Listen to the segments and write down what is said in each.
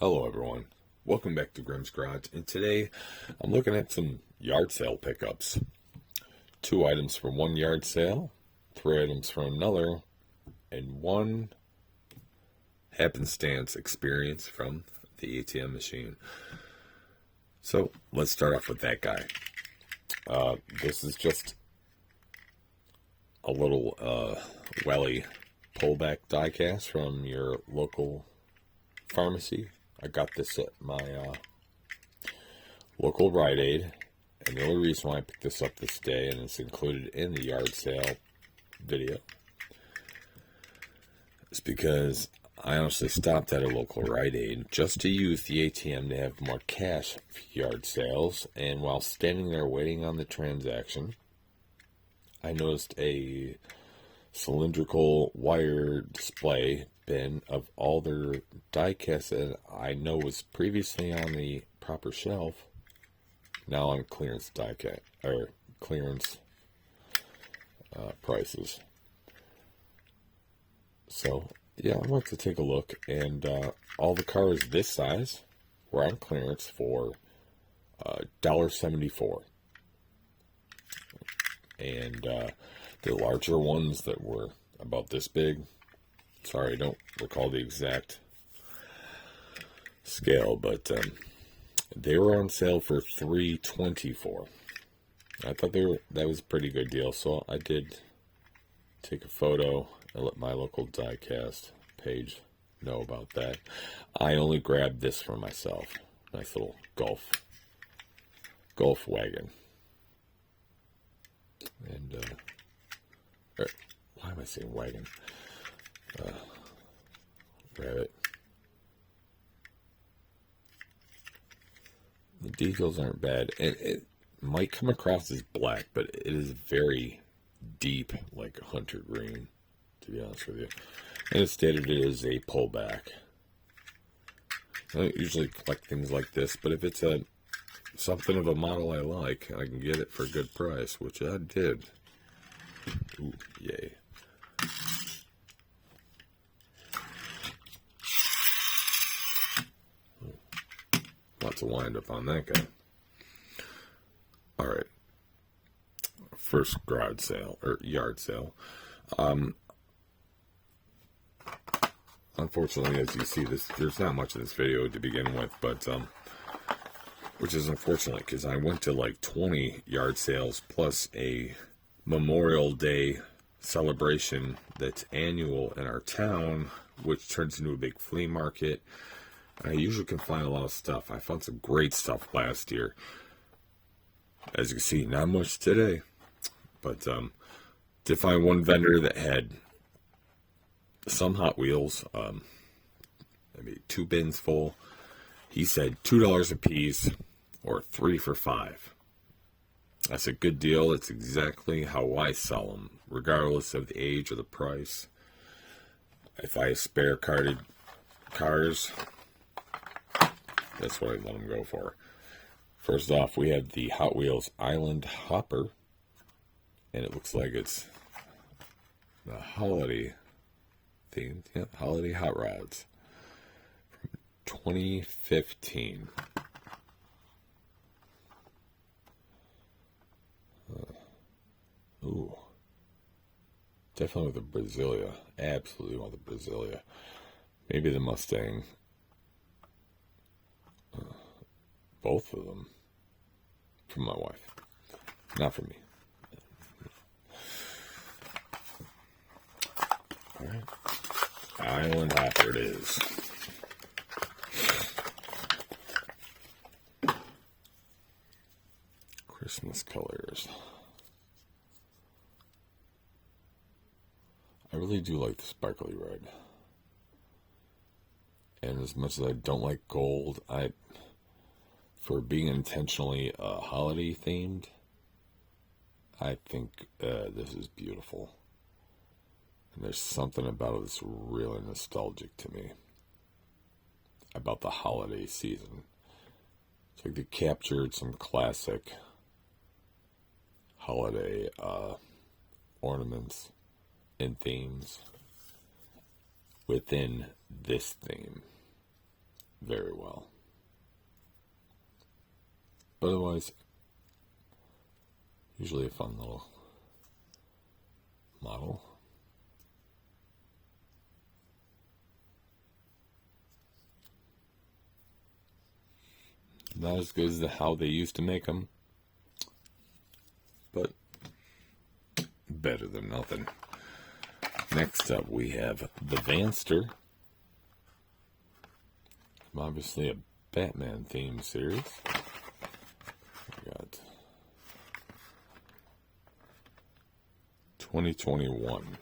Hello everyone, welcome back to Grimm's Garage, and today I'm looking at some yard sale pickups. 2 items from one yard sale, 3 items from another, and 1 happenstance experience from the ATM machine. So let's start off with that guy. This is just a little welly pullback diecast from your local pharmacy. I got this at my local Rite Aid, and the only reason why I picked this up this day, and it's included in the yard sale video, is because I honestly stopped at a local Rite Aid just to use the ATM to have more cash for yard sales, and while standing there waiting on the transaction, I noticed a cylindrical wire display bin of all their diecast that I know was previously on the proper shelf, now on clearance diecast or clearance prices. So yeah, I went to take a look, and all the cars this size were on clearance for $1.74, and the larger ones that were about this big, sorry, I don't recall the exact scale, but they were on sale for $3.24. I thought that was a pretty good deal, so I did take a photo and let my local diecast page know about that. I only grabbed this for myself. Nice little golf wagon. And why am I saying wagon? Rabbit. The details aren't bad, and it might come across as black, but it is very deep, like hunter green, to be honest with you. And it's stated it is a pullback. I don't usually collect things like this, but if it's something of a model I like, I can get it for a good price, which I did. Ooh, yay. Lots of wind up on that guy. Alright. First garage sale, or yard sale. Unfortunately, as you see, there's not much of this video to begin with, but which is unfortunate because I went to like 20 yard sales plus a Memorial Day celebration that's annual in our town, which turns into a big flea market. I usually can find a lot of stuff. I found some great stuff last year. As you can see, not much today. But did find one vendor that had some Hot Wheels. Maybe 2 bins full. He said $2 a piece or 3 for $5. That's a good deal. It's exactly how I sell them, regardless of the age or the price. If I spare carded cars, that's what I let them go for. First off, we have the Hot Wheels Island Hopper, and it looks like it's the holiday themed, holiday hot rods from 2015. Ooh, definitely with the Brasilia. Absolutely want the Brasilia. Maybe the Mustang. Both of them from my wife, not for me. All right, Island Hopper it is. Christmas colors. I really do like the sparkly red, and as much as I don't like gold, for being intentionally holiday themed, I think this is beautiful. And there's something about it that's really nostalgic to me about the holiday season. It's like they captured some classic holiday ornaments and themes within this theme. very well. But otherwise, usually a fun little model. Not as good as how they used to make them, but better than nothing. Next up, we have the Vanster. Obviously a Batman theme series. We got 2021.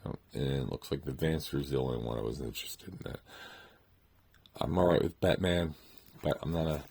And it looks like the Vanster is the only one I was interested in that. I'm alright with Batman, but I'm not a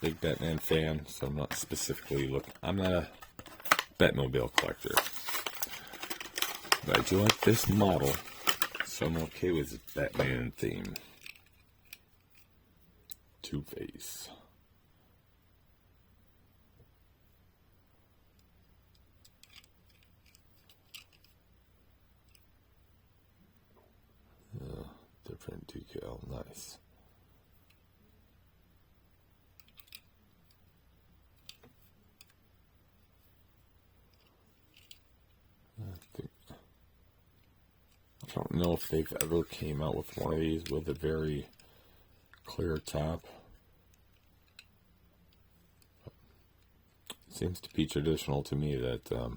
big Batman fan, so I'm not specifically looking. I'm not a Batmobile collector. But I do like this model, so I'm okay with the Batman theme. Two-Face. Different decal, nice. I don't know if they've ever came out with one of these with a very clear top. It seems to be traditional to me that the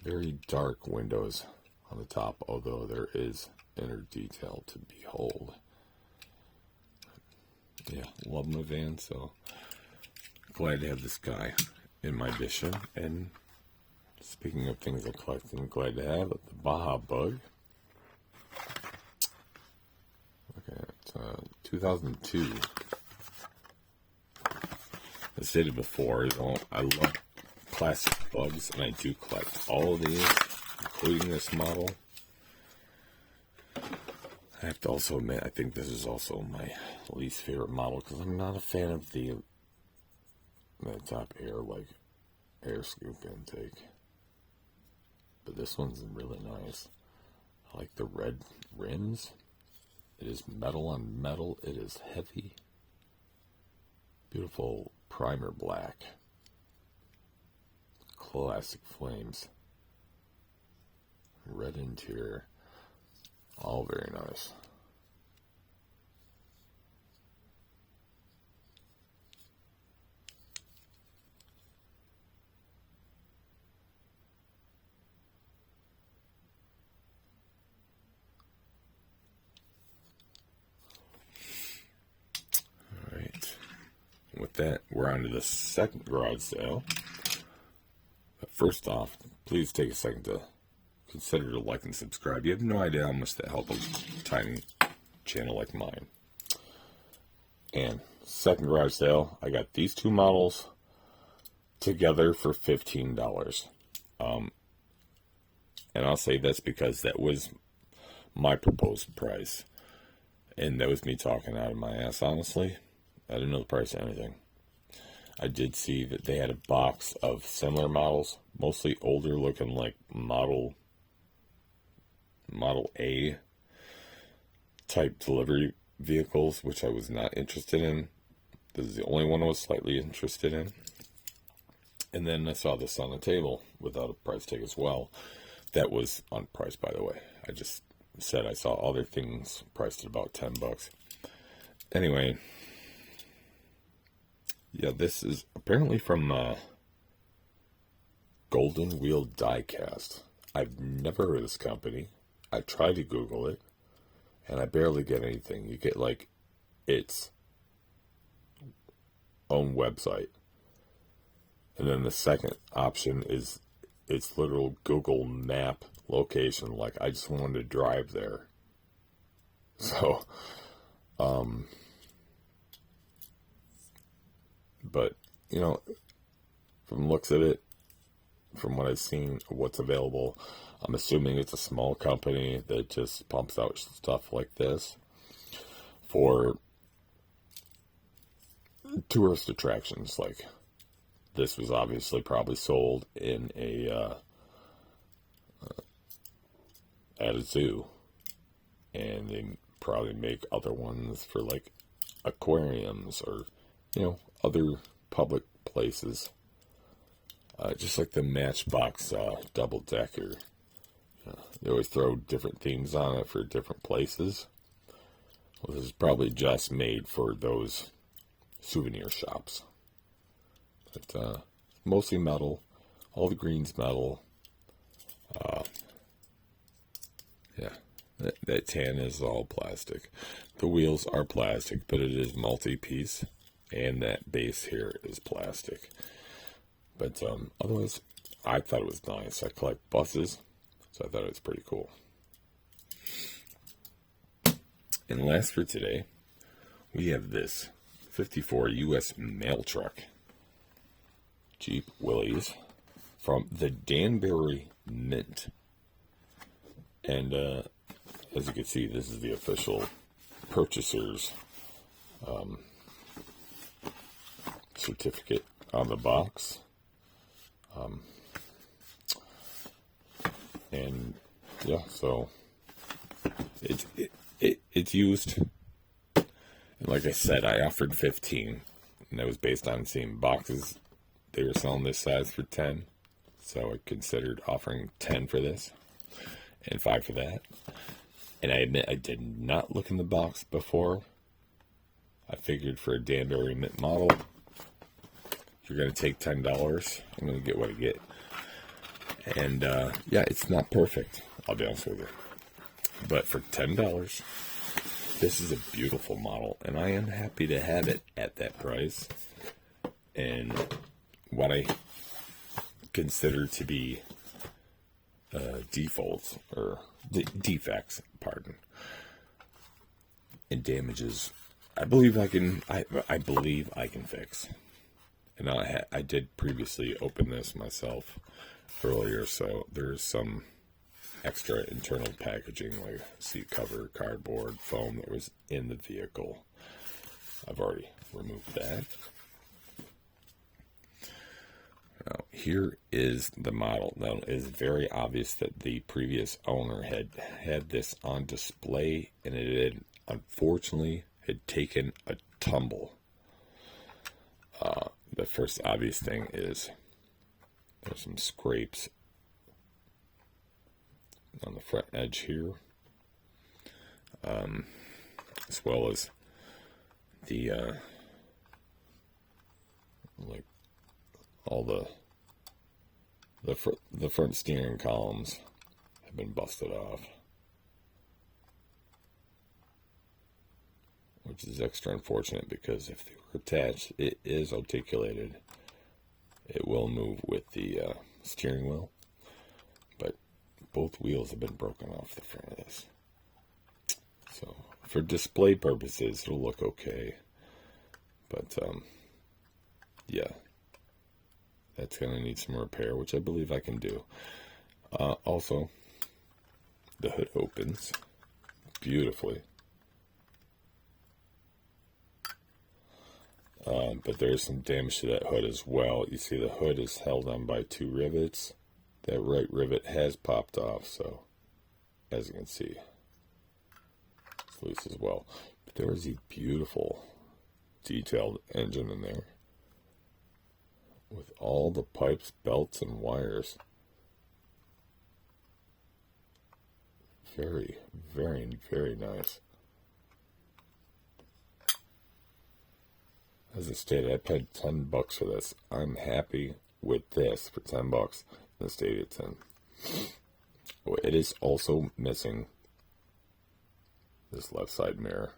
very dark windows on the top, although there is inner detail to behold. Yeah, love my van, so glad to have this guy in my edition. And speaking of things I collect, I'm glad to have it, the Baja Bug. Look at 2002. As stated before, I love classic bugs, and I do collect all of these, including this model. I have to also admit, I think this is also my least favorite model because I'm not a fan of the top air scoop intake. But this one's really nice. I like the red rims. It is metal on metal. It is heavy. Beautiful primer black. Classic flames. Red interior. All very nice. All right. With that, we're on to the second garage sale. But first off, please take a second to consider to like and subscribe. You have no idea how much that helps a tiny channel like mine. And second garage sale, I got these two models together for $15. And I'll say that's because that was my proposed price. And that was me talking out of my ass, honestly. I didn't know the price of anything. I did see that they had a box of similar models, mostly older looking, like Model A type delivery vehicles, which I was not interested in. This is the only one I was slightly interested in. And then I saw this on the table without a price tag as well. That was unpriced, by the way. I just said I saw other things priced at about $10. Anyway, yeah, this is apparently from Golden Wheel Diecast. I've never heard of this company. I tried to Google it, and I barely get anything. You get, like, its own website. And then the second option is its literal Google map location. Like, I just wanted to drive there. So, but, you know, from the looks of it, from what I've seen, what's available, I'm assuming it's a small company that just pumps out stuff like this for tourist attractions. Like, this was obviously probably sold in a at a zoo, and they probably make other ones for like aquariums or, other public places. Just like the Matchbox double decker. They always throw different themes on it for different places. Well, this is probably just made for those souvenir shops. But mostly metal. All the green's metal. That tan is all plastic. The wheels are plastic, but it is multi-piece. And that base here is plastic. But otherwise, I thought it was nice. I collect buses, so I thought it was pretty cool. And last for today, we have this 54 U.S. mail truck. Jeep Willys from the Danbury Mint. And as you can see, this is the official purchaser's certificate on the box. And yeah, so it's used. And like I said, I offered 15, and that was based on seeing boxes. They were selling this size for 10, so I considered offering 10 for this and 5 for that. And I admit I did not look in the box before. I figured for a Danbury Mint model, if you're going to take $10, I'm going to get what I get. And yeah, it's not perfect, I'll be honest with you. But for $10, this is a beautiful model, and I am happy to have it at that price. And what I consider to be defaults, or defects, pardon, and damages, I believe I can fix. And I did previously open this myself earlier, so there's some extra internal packaging like seat cover, cardboard, foam that was in the vehicle. I've already removed that. Now, here is the model. Now, it is very obvious that the previous owner had this on display, and it unfortunately had taken a tumble. The first obvious thing is there's some scrapes on the front edge here, as well as the like all the front steering columns have been busted off, which is extra unfortunate because if they were attached, it is articulated. It will move with the steering wheel, but both wheels have been broken off the front of this. So for display purposes, it'll look okay, but yeah, that's going to need some repair, which I believe I can do. Also, the hood opens beautifully. But there's some damage to that hood as well. You see the hood is held on by 2 rivets. That right rivet has popped off, so as you can see, it's loose as well. But there is a beautiful detailed engine in there with all the pipes, belts, and wires. Very, very, very nice. As I stated, I paid $10 for this. I'm happy with this for $10 in the state it's in. Oh, it is also missing this left side mirror,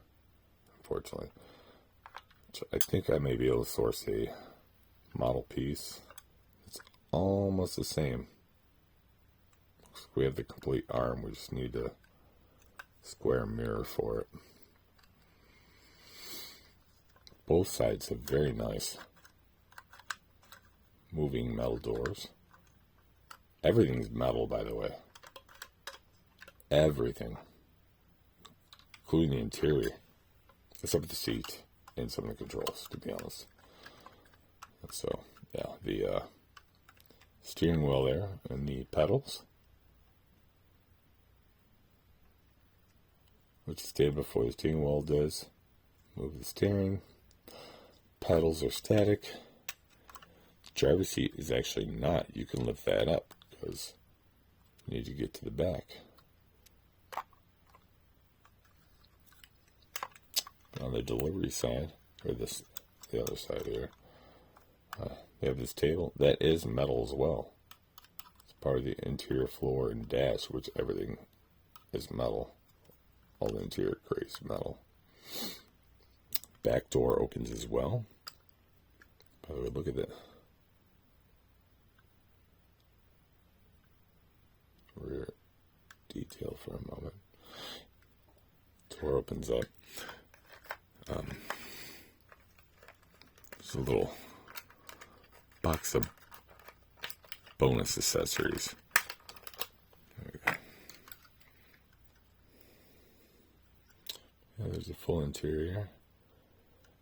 unfortunately. So I think I may be able to source a model piece. It's almost the same. Looks like we have the complete arm. We just need a square mirror for it. Both sides have very nice moving metal doors. Everything's metal, by the way. Everything. Including the interior. Except for the seat and some of the controls, to be honest. And so, yeah, the steering wheel there and the pedals. which is stated before the steering wheel does. Move the steering. Pedals are static. The driver's seat is actually not. You can lift that up because you need to get to the back. On the delivery side, or the other side here, they have this table that is metal as well. It's part of the interior floor and dash, which everything is metal. All the interior crates metal. Back door opens as well. By the way, look at that. Rear detail for a moment. Door opens up. There's a little box of bonus accessories. There we go. Yeah, there's a full interior.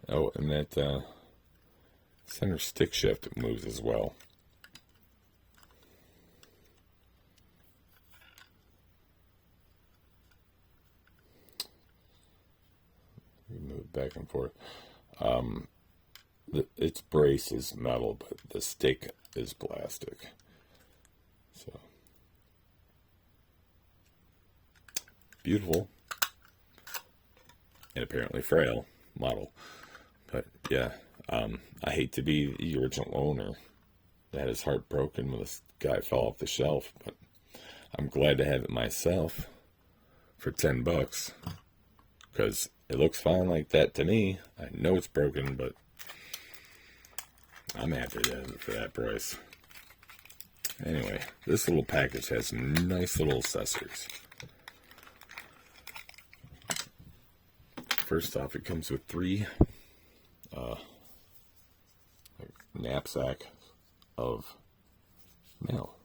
Oh, and that center stick shift moves as well. You move back and forth. Its brace is metal, but the stick is plastic. So beautiful and apparently frail model. But yeah, I hate to be the original owner that had his heart broken when this guy fell off the shelf, but I'm glad to have it myself for $10 because it looks fine like that to me. I know it's broken, but I'm happy to have it for that price. Anyway, this little package has some nice little accessories. First off, it comes with 3 knapsack of mail.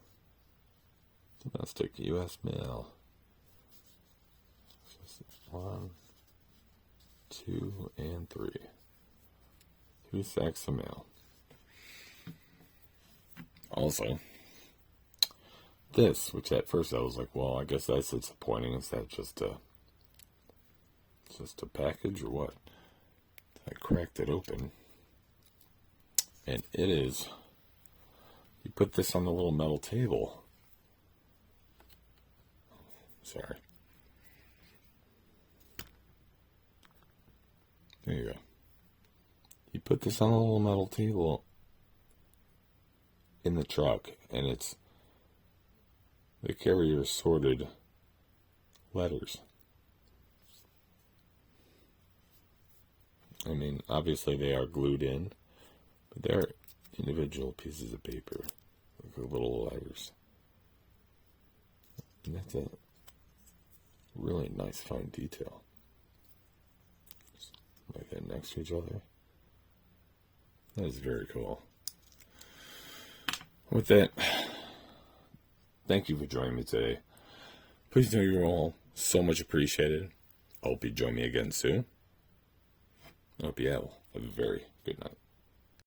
Domestic U.S. mail. 1, 2, and 3. 2 sacks of mail. Also, this, which at first I was like, well, I guess that's disappointing. Is that just a package or what? I cracked it open, and it is. You put this on the little metal table. Sorry. There you go. You put this on a little metal table in the truck, and it's the carrier sorted letters. I mean, obviously they are glued in, but they're individual pieces of paper, like little letters. And that's a really nice, fine detail. Just like that next to each other. That is very cool. With that, thank you for joining me today. Please know you're all so much appreciated. I hope you join me again soon. I hope you have a very good night.